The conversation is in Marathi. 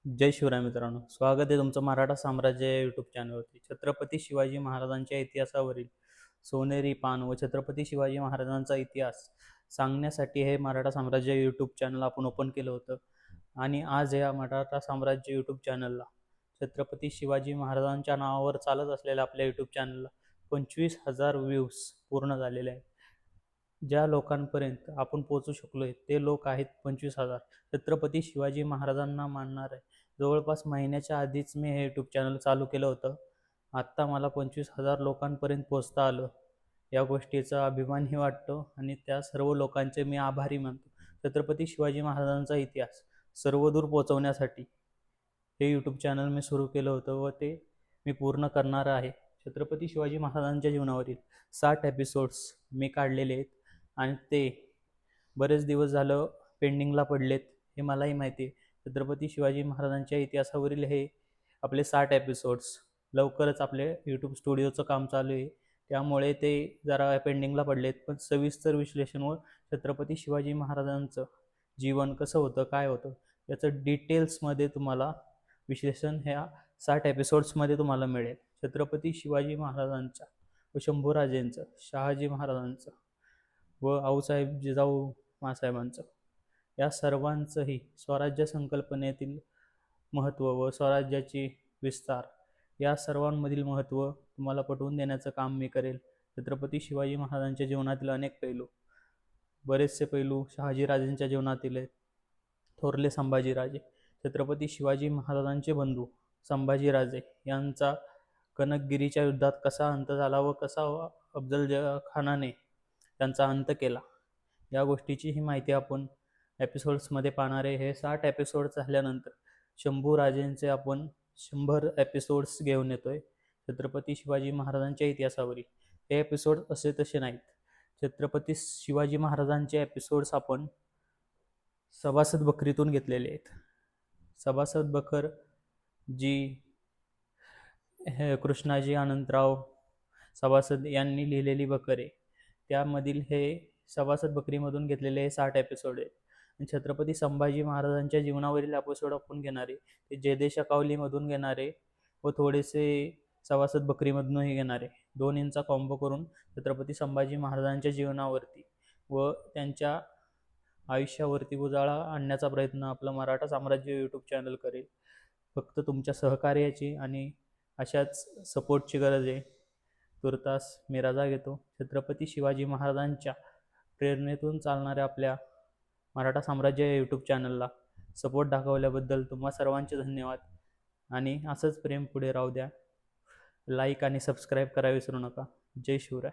जय शिवराय मित्रांनो, स्वागत आहे तुमचं मराठा साम्राज्य या यूट्यूब चॅनलवरती. छत्रपती शिवाजी महाराजांच्या इतिहासावरील सोनेरी पान व छत्रपती शिवाजी महाराजांचा इतिहास सांगण्यासाठी हे मराठा साम्राज्य यूट्यूब चॅनल आपण ओपन केलं होतं. आणि आज या मराठा साम्राज्य यूट्यूब चॅनलला, छत्रपती शिवाजी महाराजांच्या नावावर चालत असलेल्या आपल्या यूट्यूब चॅनलला 25,000 व्ह्यूज पूर्ण झालेले आहेत. ज्या लोकांपर्यंत आपण पोहोचू शकलोय ते लोक आहेत 25,000. छत्रपती शिवाजी महाराजांना मानणार आहे. जवळपास महिन्याच्या आधीच मी हे यूट्यूब चॅनल चालू केलं होतं. आत्ता मला 25,000 लोकांपर्यंत पोहोचता आलं. या गोष्टीचा अभिमानही वाटतो आणि त्या सर्व लोकांचे मी आभारी मानतो. छत्रपती शिवाजी महाराजांचा इतिहास सर्वदूर पोहोचवण्यासाठी हे यूट्यूब चॅनल मी सुरू केलं होतं व ते मी पूर्ण करणार आहे. छत्रपती शिवाजी महाराजांच्या जीवनावरील 60 एपिसोड्स मी काढलेले आहेत आणि ते बरेच दिवस झालं पेंडिंगला पडलेत, हे मलाही माहिती आहे. छत्रपती शिवाजी महाराजांच्या इतिहासावरील हे आपले 60 एपिसोड्स लवकरच आपले यूट्यूब स्टुडिओचं काम चालू आहे, त्यामुळे ते जरा पेंडिंगला पडलेत. पण सविस्तर विश्लेषण व छत्रपती शिवाजी महाराजांचं जीवन कसं होतं, काय होतं, याचं डिटेल्समध्ये तुम्हाला विश्लेषण ह्या 60 एपिसोड्समध्ये तुम्हाला मिळेल. छत्रपती शिवाजी महाराजांच्या व शंभूराजेंचं, शहाजी महाराजांचं व आऊसाहेब जिजाऊ मासाहेबांचं, या सर्वांचंही स्वराज्य संकल्पनेतील महत्त्व व स्वराज्याची विस्तार या सर्वांमधील महत्त्व तुम्हाला पटवून देण्याचं काम मी करेल. छत्रपती शिवाजी महाराजांच्या जीवनातील अनेक पैलू, बरेचसे पैलू शहाजीराजेंच्या जीवनातील आहेत. थोरले संभाजीराजे, छत्रपती शिवाजी महाराजांचे बंधू संभाजीराजे यांचा कनकगिरीच्या युद्धात कसा अंत झाला व कसा अफजल खानाने त्यांचा अंत केला, या गोष्टीची ही माहिती आपण एपिसोड्समध्ये पाहणार आहे. हे 60 एपिसोड्स झाल्यानंतर शंभूराजेंचे आपण 100 एपिसोड्स घेऊन येतोय छत्रपती शिवाजी महाराजांच्या इतिहासावरील. हे एपिसोड असे तसे नाहीत. छत्रपती शिवाजी महाराजांचे एपिसोड्स आपण सभासद बकरीतून घेतलेले आहेत. सभासद बकर जी कृष्णाजी अनंतराव सभासद यांनी लिहिलेली बकर आहे, त्यामधील हे सभासद बकरीमधून घेतलेले हे 60 एपिसोड आहेत. छत्रपती संभाजी महाराजांच्या जीवनावरील एपिसोड आपण घेणारे ते जयदेशा कावलीमधून घेणारे व थोडेसे सभासद बकरीमधूनही घेणारे, दोन्हींचा कॉम्बो करून छत्रपती संभाजी महाराजांच्या जीवनावरती व त्यांच्या आयुष्यावरती उजाळा आणण्याचा प्रयत्न आपलं मराठा साम्राज्य यूट्यूब चॅनल करेल. फक्त तुमच्या सहकार्याची आणि अशाच सपोर्टची गरज आहे. तुर्तास मी रजा घेतो. छत्रपती शिवाजी महाराजांच्या प्रेरणेतून चालणाऱ्या आपल्या मराठा साम्राज्य या यूट्यूब चॅनलला सपोर्ट दाखवल्याबद्दल तुम्हा सर्वांचे धन्यवाद आणि असंच प्रेम पुढे राहू द्या. लाईक आणि सबस्क्राईब करायला विसरू नका. जय शिवराय.